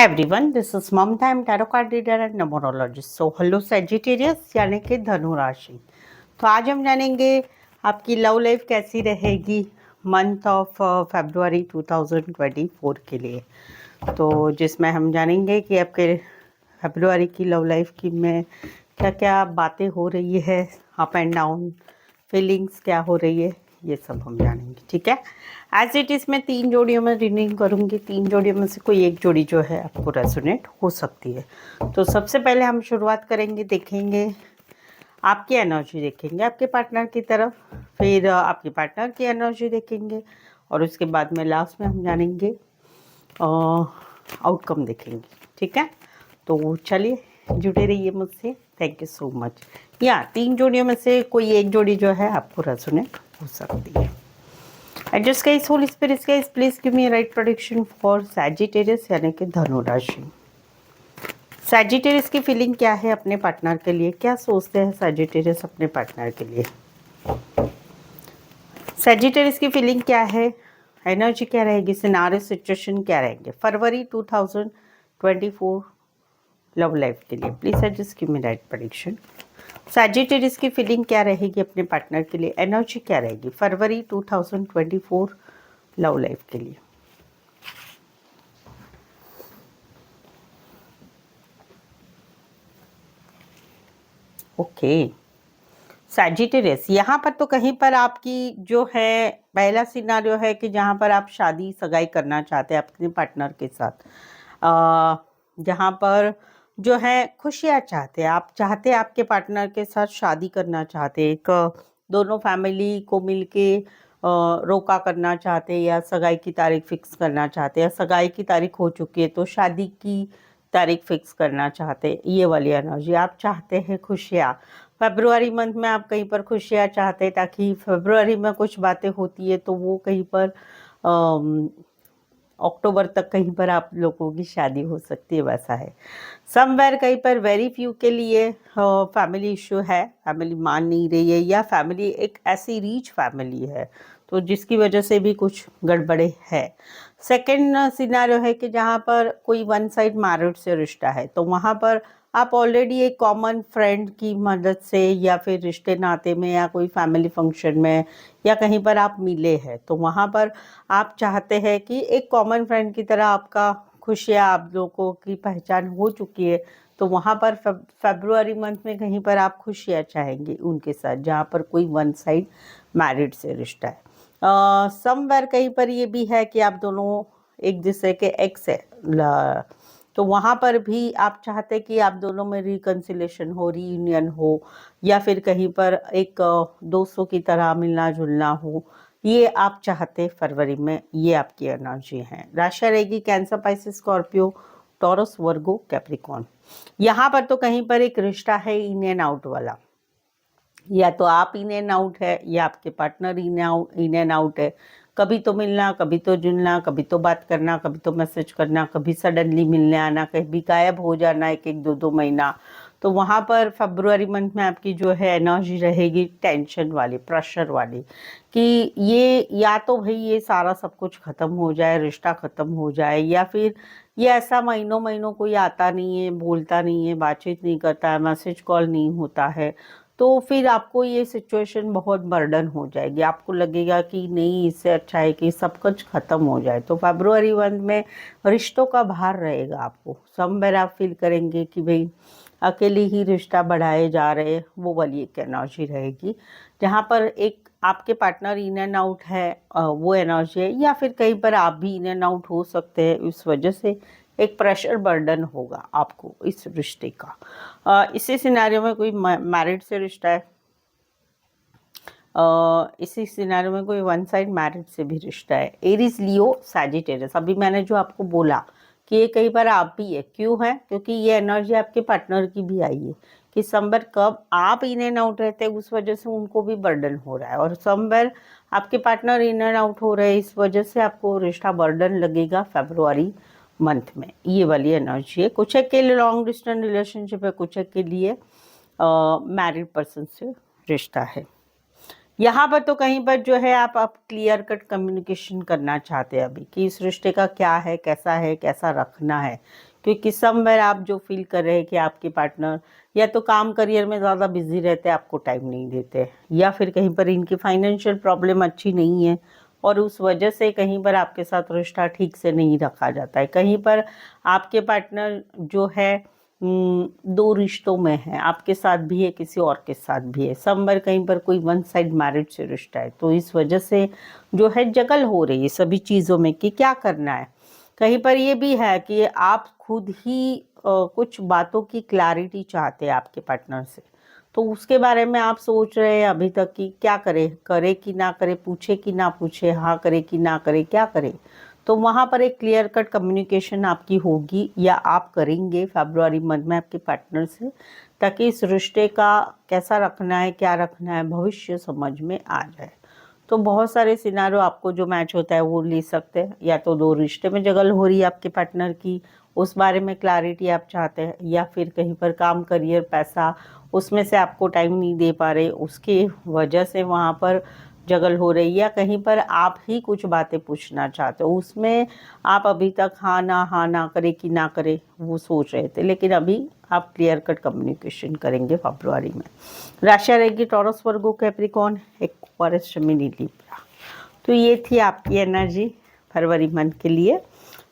Hi everyone, this is Mamta, I am tarot card reader and numerologist. So hello Sagittarius यानी कि धनु राशि। तो आज हम जानेंगे आपकी लव लाइफ कैसी रहेगी मंथ ऑफ फरवरी 2024 के लिए। तो जिसमें हम जानेंगे कि आपके फरवरी की लव लाइफ की में क्या क्या बातें हो रही है, अप एंड डाउन फीलिंग्स क्या हो रही है, ये सब हम जानेंगे। ठीक है, एज इट इज़ मैं 3 जोड़ियों में रीडिंग करूँगी। 3 जोड़ियों में से कोई एक जोड़ी जो है आपको रेजोनेट हो सकती है। तो सबसे पहले हम शुरुआत करेंगे, देखेंगे आपकी एनर्जी, देखेंगे आपके पार्टनर की तरफ, फिर आपके पार्टनर की एनर्जी देखेंगे और उसके बाद में लास्ट में हम जानेंगे आउटकम देखेंगे। ठीक है, तो चलिए जुड़े रहिए मुझसे। Thank you so much. या 3 जोड़ियों में से कोई एक जोड़ी जो है आपको रेजोनेट हो सकती है। And just guys, Holy Spirit guys, please give me a right prediction for Sagittarius यानी कि धनु राशि। Sagittarius की फीलिंग क्या है अपने पार्टनर के लिए, क्या सोचते हैं Sagittarius अपने पार्टनर के लिए। Sagittarius की फीलिंग क्या है, एनर्जी क्या रहेगी, सिनारियो सिचुएशन क्या रहेंगे फरवरी 2024 लव लाइफ के लिए। Please just give me right prediction. Sagittarius की फीलिंग क्या रहेगी अपने पार्टनर के लिए, एनर्जी क्या रहेगी फरवरी 2024 लव लाइफ के लिए। ओके सैजिटेरियस, यहाँ पर तो कहीं पर आपकी जो है पहला सिनारियो है कि जहाँ पर आप शादी सगाई करना चाहते हैं अपने पार्टनर के साथ, जहाँ पर जो है खुशियाँ चाहते हैं, आप चाहते हैं आपके पार्टनर के साथ शादी करना चाहते हैं, एक दोनों फैमिली को मिलके रोका करना चाहते हैं या सगाई की तारीख फिक्स करना चाहते हैं, सगाई की तारीख हो चुकी है तो शादी की तारीख फिक्स करना चाहते हैं। ये वाली एनर्जी आप चाहते हैं खुशियाँ फरवरी मंथ में, आप कहीं पर खुशियाँ चाहते हैं ताकि फरवरी में कुछ बातें होती है तो वो कहीं पर अक्टूबर तक कहीं पर आप लोगों की शादी हो सकती है, वैसा है। समवेयर कहीं पर वेरी फ्यू के लिए फैमिली इशू है, फैमिली मान नहीं रही है या फैमिली एक ऐसी रीच फैमिली है तो जिसकी वजह से भी कुछ गड़बड़े है। सेकंड सिनारियो है कि जहाँ पर कोई वन साइड मैरिड से रिश्ता है तो वहाँ पर आप ऑलरेडी एक कॉमन फ्रेंड की मदद से या फिर रिश्ते नाते में या कोई फैमिली फंक्शन में या कहीं पर आप मिले हैं तो वहाँ पर आप चाहते हैं कि एक कॉमन फ्रेंड की तरह आपका खुशियाँ, आप लोगों की पहचान हो चुकी है तो वहाँ पर फरवरी मंथ में कहीं पर आप खुशियाँ चाहेंगे उनके साथ जहाँ पर कोई वन साइड मैरिड से रिश्ता है। समवेयर कहीं पर ये भी है कि आप दोनों एक दूसरे के एक्स है तो वहाँ पर भी आप चाहते कि आप दोनों में रिकन्सिलेशन हो, रीयूनियन हो या फिर कहीं पर एक दोस्तों की तरह मिलना जुलना हो, ये आप चाहते फरवरी में। ये आपकी एनर्जी है। राशि रहेगी कैंसर, पाइसेस, स्कॉर्पियो, टॉरस, वर्गो, कैप्रिकॉर्न। यहाँ पर तो कहीं पर एक रिश्ता है इन एंड आउट वाला, या तो आप इन एंड आउट है या आपके पार्टनर इन एंड आउट है। कभी तो मिलना, कभी तो जुलना, कभी तो बात करना, कभी तो मैसेज करना, कभी सडनली मिलने आना, कभी गायब हो जाना एक एक दो दो महीना। तो वहाँ पर फरवरी मंथ में आपकी जो है एनर्जी रहेगी टेंशन वाली, प्रेशर वाली, कि ये या तो भाई ये सारा सब कुछ ख़त्म हो जाए, रिश्ता ख़त्म हो जाए, या फिर ये ऐसा महीनों महीनों कोई आता नहीं है, बोलता नहीं है, बातचीत नहीं करता है, मैसेज कॉल नहीं होता है तो फिर आपको ये सिचुएशन बहुत बर्डन हो जाएगी। आपको लगेगा कि नहीं, इससे अच्छा है कि सब कुछ ख़त्म हो जाए। तो फरवरी मंथ में रिश्तों का भार रहेगा आपको। समवेयर आप फील करेंगे कि भाई अकेले ही रिश्ता बढ़ाए जा रहे, वो वाली एक एनर्जी रहेगी जहाँ पर एक आपके पार्टनर इन एंड आउट है, वो एनर्जी है, या फिर कहीं पर आप भी इन एंड आउट हो सकते हैं। इस वजह से एक प्रेशर बर्डन होगा आपको इस रिश्ते का। इसी सिनेरियो में कोई मैरिड से रिश्ता है, इसी सिनेरियो में कोई वन साइड मैरिज से भी रिश्ता है। एरीज, लियो, सैजिटेरियस। अभी मैंने जो आपको बोला कि ये कई बार आप भी है, क्यों है, क्योंकि ये एनर्जी आपके पार्टनर की भी आई है कि समवेयर कब आप इन एंड आउट रहते हैं उस वजह से उनको भी बर्डन हो रहा है, और समवेयर आपके पार्टनर इन एंड आउट हो रहे हैं इस वजह से आपको रिश्ता बर्डन लगेगा फरवरी मंथ में। ये वाली एनर्जी है। कुछ एक के लिए लॉन्ग डिस्टेंस रिलेशनशिप है, कुछ एक के लिए मैरिड पर्सन से रिश्ता है। यहाँ पर तो कहीं पर जो है आप क्लियर कट कम्युनिकेशन करना चाहते हैं अभी कि इस रिश्ते का क्या है, कैसा रखना है, क्योंकि समवेयर आप जो फील कर रहे हैं कि आपके पार्टनर या तो काम करियर में ज़्यादा बिजी रहते हैं, आपको टाइम नहीं देते, या फिर कहीं पर इनकी फाइनेंशियल प्रॉब्लम अच्छी नहीं है और उस वजह से कहीं पर आपके साथ रिश्ता ठीक से नहीं रखा जाता है। कहीं पर आपके पार्टनर जो है दो रिश्तों में है, आपके साथ भी है, किसी और के साथ भी है। समवेयर कहीं पर कोई वन साइड मैरिज से रिश्ता है, तो इस वजह से जो है जगल हो रही है सभी चीज़ों में कि क्या करना है। कहीं पर ये भी है कि आप खुद ही कुछ बातों की क्लैरिटी चाहते हैं आपके पार्टनर से, तो उसके बारे में आप सोच रहे हैं अभी तक कि क्या करे, करे कि ना करे, पूछे कि ना पूछे, हाँ करे कि ना करे, क्या करे। तो वहाँ पर एक क्लियर कट कम्युनिकेशन आपकी होगी या आप करेंगे फरवरी मंथ में आपके पार्टनर से, ताकि इस रिश्ते का कैसा रखना है, क्या रखना है, भविष्य समझ में आ जाए। तो बहुत सारे सिनारियो आपको जो मैच होता है वो ले सकते हैं। या तो दो रिश्ते में जगल हो रही है आपके पार्टनर की, उस बारे में क्लैरिटी आप चाहते हैं, या फिर कहीं पर काम, करियर, पैसा, उसमें से आपको टाइम नहीं दे पा रहे, उसकी वजह से वहाँ पर जगल हो रही है, या कहीं पर आप ही कुछ बातें पूछना चाहते हो, उसमें आप अभी तक हाँ ना करे कि ना करे वो सोच रहे थे, लेकिन अभी आप क्लियर कट कम्युनिकेशन करेंगे फरवरी में। राशि रहेगी टॉरस, वर्गो, कैप्रिकॉर्न, एक्वारियस, जेमिनी, लिब्रा। तो ये थी आपकी एनर्जी फरवरी मंथ के लिए।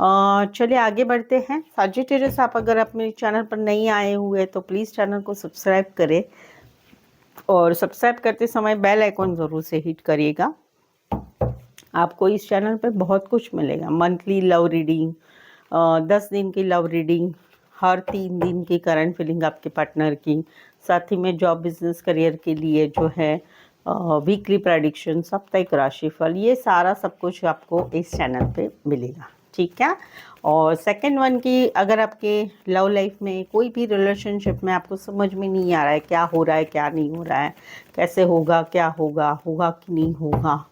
चलिए आगे बढ़ते हैं। सजिटेरियस, आप अगर आप मेरे चैनल पर नहीं आए हुए तो प्लीज़ चैनल को सब्सक्राइब करें और सब्सक्राइब करते समय बेल आइकॉन ज़रूर से हिट करिएगा। आपको इस चैनल पर बहुत कुछ मिलेगा। मंथली लव रीडिंग, 10 दिन की लव रीडिंग, हर 3 दिन की करंट फीलिंग आपके पार्टनर की, साथ ही में जॉब, बिजनेस, करियर के लिए जो है वीकली प्रेडिक्शन, साप्ताहिक राशिफल, ये सारा सब कुछ आपको इस चैनल पे मिलेगा, ठीक है। और सेकंड वन की, अगर आपके लव लाइफ में कोई भी रिलेशनशिप में आपको समझ में नहीं आ रहा है क्या हो रहा है, क्या नहीं हो रहा है, कैसे होगा, क्या होगा, होगा कि नहीं होगा,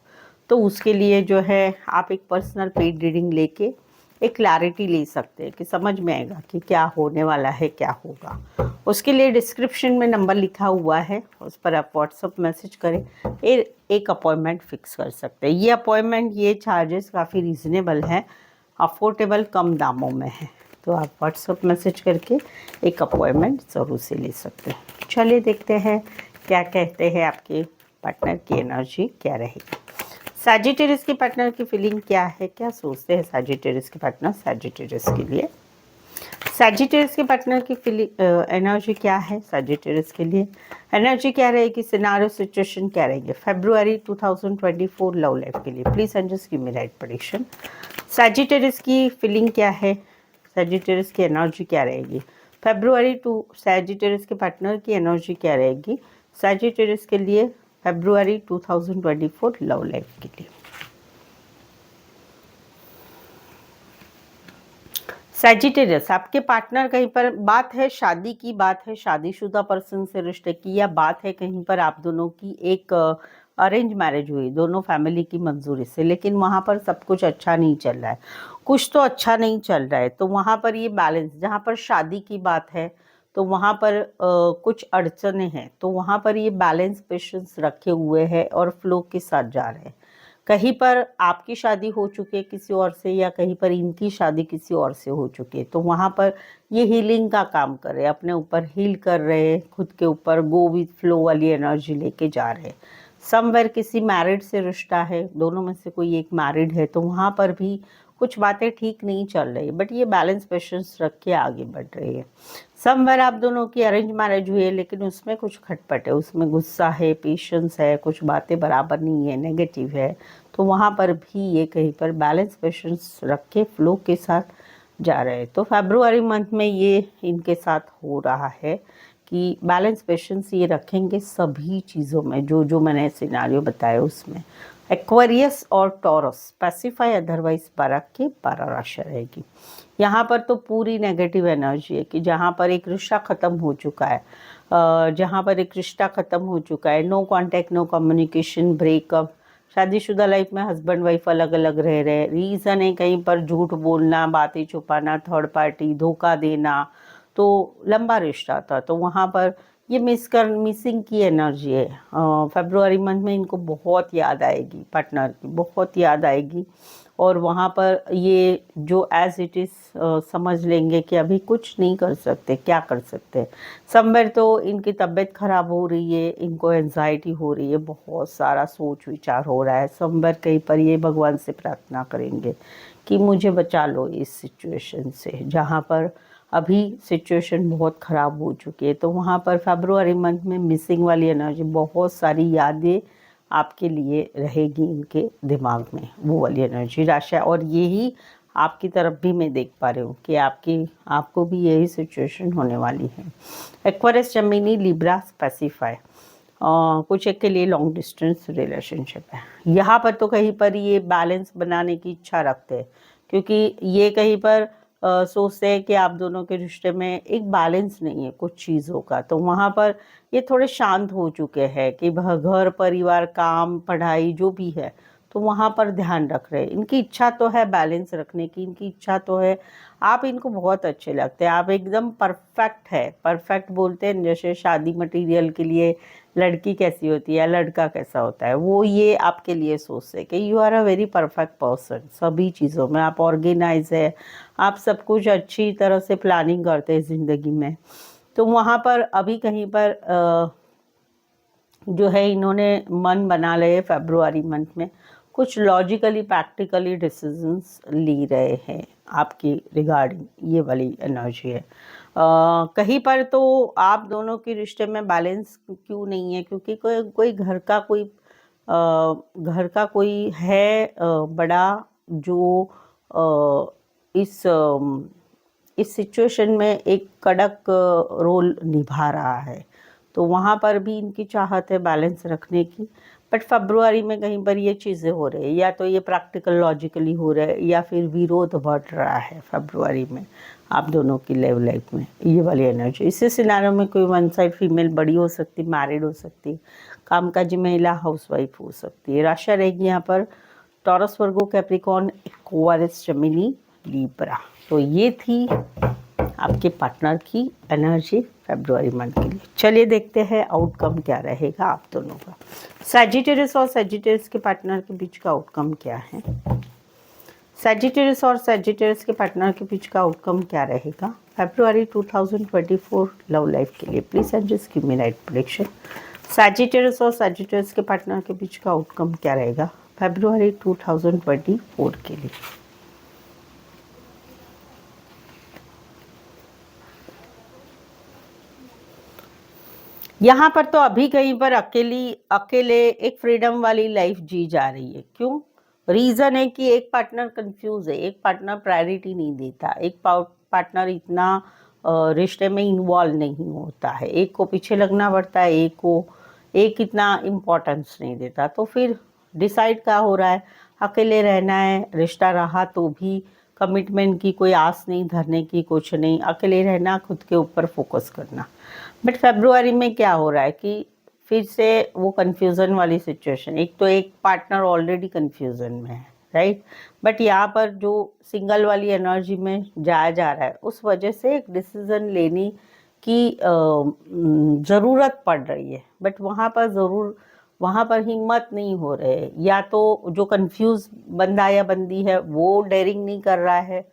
तो उसके लिए जो है आप एक पर्सनल पेड रीडिंग लेके एक क्लैरिटी ले सकते हैं कि समझ में आएगा कि क्या होने वाला है, क्या होगा। उसके लिए डिस्क्रिप्शन में नंबर लिखा हुआ है, उस पर आप व्हाट्सअप मैसेज करें, एक अपॉइंटमेंट फिक्स कर सकते हैं। ये अपॉइंटमेंट, ये चार्जेस काफ़ी रीज़नेबल है, अफोर्डेबल, कम दामों में है, तो आप व्हाट्सअप मैसेज करके एक अपॉइंटमेंट ज़रूर से ले सकते हैं। चलिए देखते हैं क्या कहते हैं आपके पार्टनर की एनर्जी क्या रहेगी। सैजिटेरियस के पार्टनर की फीलिंग क्या है, क्या सोचते हैं सैजिटेरियस के पार्टनर सैजिटेरियस के लिए। सैजिटेरियस के पार्टनर की फीलिंग एनर्जी क्या है, सैजिटेरियस के लिए एनर्जी क्या रहेगी, सिनारियो, सिचुएशन क्या रहेगी फरवरी 2024 लव लाइफ के लिए। Please and just give me right prediction. Sagittarius की फीलिंग क्या है, सैजिटेरियस की एनर्जी क्या रहेगी फरवरी टू, सैजिटेरियस के पार्टनर की एनर्जी क्या रहेगी सैजिटेरियस के लिए फरवरी 2024 लव लाइफ के लिए। सैजिटेरियस, आपके पार्टनर, कहीं पर बात है शादी की, बात है शादीशुदा पर्सन से रिश्ते की, या बात है कहीं पर आप दोनों की एक अरेंज मैरिज हुई दोनों फैमिली की मंजूरी से, लेकिन वहाँ पर सब कुछ अच्छा नहीं चल रहा है, कुछ तो अच्छा नहीं चल रहा है, तो वहाँ पर ये बैलेंस, जहाँ पर शादी की बात है तो वहाँ पर कुछ अड़चने हैं, तो वहाँ पर ये बैलेंस, पेशेंस रखे हुए हैं और फ्लो के साथ जा रहे हैं। कहीं पर आपकी शादी हो चुकी है किसी और से, या कहीं पर इनकी शादी किसी और से हो चुकी है, तो वहाँ पर ये हीलिंग का काम कर रहे हैं, अपने ऊपर हील कर रहे हैं, खुद के ऊपर गो विथ फ्लो वाली एनर्जी लेके जा रहे हैं। समवेयर किसी मैरिड से रिश्ता है, दोनों में से कोई एक मैरिड है, तो वहाँ पर भी कुछ बातें ठीक नहीं चल रही, बट ये बैलेंस, पेशेंस रख के आगे बढ़ रही है। समवेयर आप दोनों की अरेंज मैरिज हुई है, लेकिन उसमें कुछ खटपट है, उसमें गुस्सा है, पेशेंस है, कुछ बातें बराबर नहीं है, नेगेटिव है, तो वहाँ पर भी ये कहीं पर बैलेंस, पेशेंस रख के फ्लो के साथ जा रहे हैं। तो फरवरी मंथ में ये इनके साथ हो रहा है कि बैलेंस, पेशेंस ये रखेंगे सभी चीज़ों में, जो जो मैंने सिनारियो बताया उसमें। एक्वेरियस और टॉरस, स्पेसिफाई अदरवाइज 12 की 12 राशि रहेगी। यहाँ पर तो पूरी नेगेटिव एनर्जी है कि जहाँ पर एक रिश्ता ख़त्म हो चुका है, जहाँ पर एक रिश्ता ख़त्म हो चुका है, no contact, no communication, breakup, शादीशुदा लाइफ में हस्बैंड वाइफ अलग अलग रह रहे हैं, रीज़न है कहीं पर झूठ बोलना, बातें छुपाना, थर्ड पार्टी, धोखा देना, तो लंबा रिश्ता था, तो वहाँ पर ये मिसिंग की एनर्जी है। फरवरी मंथ में इनको बहुत याद आएगी, पार्टनर की बहुत याद आएगी, और वहाँ पर ये जो एज इट इज़ समझ लेंगे कि अभी कुछ नहीं कर सकते, क्या कर सकते हैं। समवेयर तो इनकी तबीयत खराब हो रही है, इनको एंजाइटी हो रही है, बहुत सारा सोच विचार हो रहा है। समवेयर कहीं पर ये भगवान से प्रार्थना करेंगे कि मुझे बचा लो इस सिचुएशन से, जहाँ पर अभी सिचुएशन बहुत ख़राब हो चुकी है। तो वहाँ पर फरवरी मंथ में मिसिंग वाली एनर्जी, बहुत सारी यादें आपके लिए रहेगी इनके दिमाग में, वो वाली एनर्जी राशा। और यही आपकी तरफ भी मैं देख पा रही हूँ कि आपको भी यही सिचुएशन होने वाली है। एक्वेरियस, जेमिनी, लिब्रा, स्पेसिफाई, कुछ एक के लिए लॉन्ग डिस्टेंस रिलेशनशिप है। यहाँ पर तो कहीं पर ये बैलेंस बनाने की इच्छा रखते हैं, क्योंकि ये कहीं पर सोचते हैं कि आप दोनों के रिश्ते में एक बैलेंस नहीं है कुछ चीज़ों का। तो वहाँ पर ये थोड़े शांत हो चुके हैं कि घर परिवार काम पढ़ाई जो भी है, तो वहाँ पर ध्यान रख रहे हैं। इनकी इच्छा तो है बैलेंस रखने की, इनकी इच्छा तो है। आप इनको बहुत अच्छे लगते हैं, आप एकदम परफेक्ट है। परफेक्ट बोलते हैं जैसे शादी मटेरियल के लिए लड़की कैसी होती है, लड़का कैसा होता है, वो ये आपके लिए सोचते हैं कि you are a very perfect person. सभी चीज़ों में आप ऑर्गेनाइज है, आप सब कुछ अच्छी तरह से प्लानिंग करते हैं ज़िंदगी में। तो वहाँ पर अभी कहीं पर जो है इन्होंने मन बना लिए फरवरी मंथ में, कुछ लॉजिकली प्रैक्टिकली डिसीजंस ले रहे हैं आपकी रिगार्डिंग, ये वाली एनर्जी है। कहीं पर तो आप दोनों के रिश्ते में बैलेंस क्यों नहीं है, क्योंकि कोई घर का कोई है बड़ा, जो इस सिचुएशन में एक कड़क रोल निभा रहा है। तो वहाँ पर भी इनकी चाहत है बैलेंस रखने की। बट फरवरी में कहीं पर ये चीज़ें हो रही है, या तो ये प्रैक्टिकल लॉजिकली हो रहा है, या फिर विरोध बढ़ रहा है फरवरी में आप दोनों की लव लाइफ में, ये वाली एनर्जी। इसी सिनारियो में कोई वन साइड फीमेल बड़ी हो सकती, मैरिड हो सकती, कामकाजी महिला, हाउसवाइफ हो सकती है। राशि रहेगी यहाँ पर टॉरस, वर्गो, कैप्रिकॉर्न, एक्वेरियस, जेमिनी, लिब्रा। तो ये थी आपके पार्टनर की एनर्जी फरवरी मंथ के लिए। चलिए देखते हैं आउटकम क्या रहेगा आप दोनों का। सैजिटेरियस और सैजिटेरियस के पार्टनर के बीच का आउटकम क्या है? सैजिटेरियस और सैजिटेरियस के पार्टनर के बीच का आउटकम क्या रहेगा फरवरी 2024 लव लाइफ के लिए? Please and just give me right prediction. Sagittarius और सैजिटेरियस के पार्टनर के बीच का आउटकम क्या रहेगा फरवरी 2024 के लिए? यहाँ पर तो अभी कहीं पर अकेले एक फ्रीडम वाली लाइफ जी जा रही है। क्यों? रीज़न है कि एक पार्टनर कंफ्यूज है, एक पार्टनर प्रायोरिटी नहीं देता, एक पार्टनर इतना रिश्ते में इन्वॉल्व नहीं होता है, एक को पीछे लगना पड़ता है, एक इतना इम्पोर्टेंस नहीं देता। तो फिर डिसाइड क्या हो रहा है, अकेले रहना है। रिश्ता रहा तो भी कमिटमेंट की कोई आस नहीं धरने की, कुछ नहीं, अकेले रहना, खुद के ऊपर फोकस करना। बट फरवरी में क्या हो रहा है कि फिर से वो कन्फ्यूज़न वाली सिचुएशन, एक तो एक पार्टनर ऑलरेडी कन्फ्यूज़न में है, राइट। बट यहाँ पर जो सिंगल वाली एनर्जी में जाया जा रहा है, उस वजह से एक डिसीज़न लेने की ज़रूरत पड़ रही है। बट वहाँ पर हिम्मत नहीं हो रहे, या तो जो कंफ्यूज बंदा या बंदी है वो डेयरिंग नहीं कर रहा है,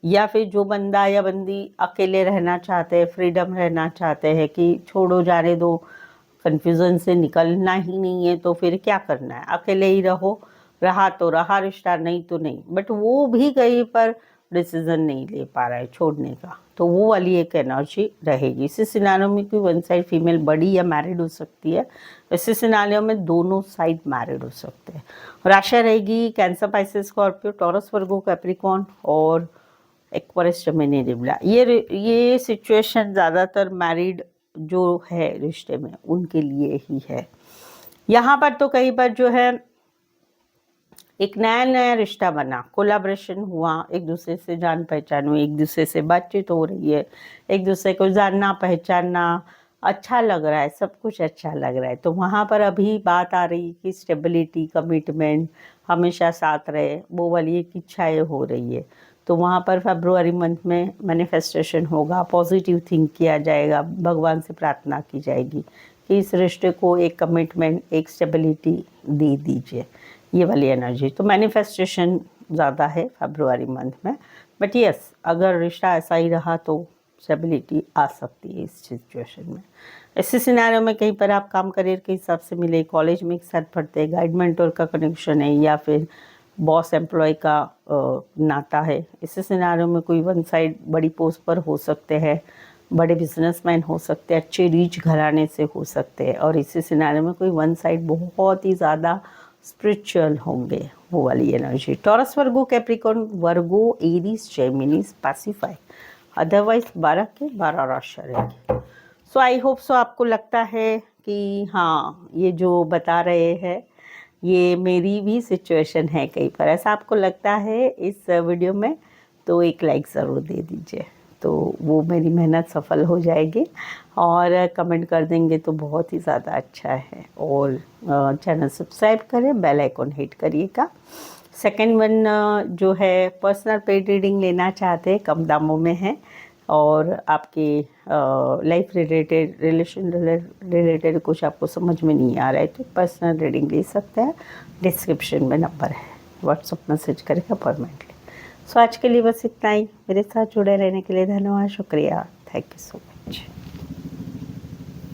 या फिर जो बंदा या बंदी अकेले रहना चाहते हैं, फ्रीडम रहना चाहते हैं कि छोड़ो जाने दो, कन्फ्यूज़न से निकलना ही नहीं है तो फिर क्या करना है, अकेले ही रहा तो रहा रिश्ता, नहीं तो नहीं। बट वो भी कहीं पर डिसीज़न नहीं ले पा रहा है छोड़ने का। तो वो वाली एक एनर्जी रहेगी। इसी सिनारियो में कोई वन साइड फीमेल बड़ी या मैरिड हो सकती है, इसी सिनारियो में दोनों साइड मैरिड हो सकते हैं। राशि रहेगी कैंसर, पाइसेस, स्कॉर्पियो, टॉरस, वर्गो, कैप्रिकॉर्न और एक्वेरियस, जेमिनी, लिब्रा। ये सिचुएशन ज़्यादातर मैरिड जो है रिश्ते में उनके लिए ही है। यहाँ पर तो कहीं पर जो है एक नया रिश्ता बना, कोलाब्रेशन हुआ, एक दूसरे से जान पहचान हुई, एक दूसरे से बातचीत हो रही है, एक दूसरे को जानना पहचानना अच्छा लग रहा है, सब कुछ अच्छा लग रहा है। तो वहाँ पर अभी बात आ रही कि स्टेबिलिटी, कमिटमेंट हमेशा साथ रहे, वो वाली एक इच्छाएँ हो रही है। तो वहाँ पर फरवरी मंथ में मैनिफेस्टेशन होगा, पॉजिटिव थिंक किया जाएगा, भगवान से प्रार्थना की जाएगी कि इस रिश्ते को एक कमिटमेंट, एक स्टेबिलिटी दे दीजिए, ये वाली एनर्जी। तो मैनिफेस्टेशन ज़्यादा है फरवरी मंथ में, बट यस अगर रिश्ता ऐसा ही रहा तो स्टेबिलिटी आ सकती है इस सिचुएशन में। ऐसे सिनेरियो में कहीं पर आप काम करियर के हिसाब से मिले, कॉलेज में एक साथ पढ़ते हैं, गाइड मेंटर का कनेक्शन है, या फिर बॉस एम्प्लॉय का नाता है। ऐसे सिनेरियो में कोई वन साइड बड़ी पोस्ट पर हो सकते हैं, बड़े बिजनेसमैन हो सकते हैं, अच्छे रीच घराने से हो सकते हैं, और इसी सिनेरियो में कोई वन साइड बहुत ही ज़्यादा स्पिरिचुअल होंगे, वो वाली एनर्जी। टॉरस, वर्गो, कैप्रिकॉर्न, वर्गो, एरीज, जेमिनीज पैसिफाई, अदरवाइज 12 के 12 राशि रहेंगे। सो आई होप सो आपको लगता है कि हाँ ये जो बता रहे हैं ये मेरी भी सिचुएशन है कहीं पर, ऐसा आपको लगता है इस वीडियो में, तो एक लाइक ज़रूर दे दीजिए, तो वो मेरी मेहनत सफल हो जाएगी, और कमेंट कर देंगे तो बहुत ही ज़्यादा अच्छा है। और चैनल सब्सक्राइब करें, बेल आइकॉन हिट करिएगा। सेकंड वन जो है पर्सनल पेड रीडिंग लेना चाहते हैं, कम दामों में है, और आपके लाइफ रिलेटेड, रिलेशन रिलेटेड कुछ आपको समझ में नहीं आ रहा है तो पर्सनल रीडिंग ले सकते हैं। डिस्क्रिप्शन में नंबर है, व्हाट्सअप मैसेज करेगा परमानेंटली। सो आज के लिए बस इतना ही। मेरे साथ जुड़े रहने के लिए धन्यवाद, शुक्रिया, थैंक यू सो मच।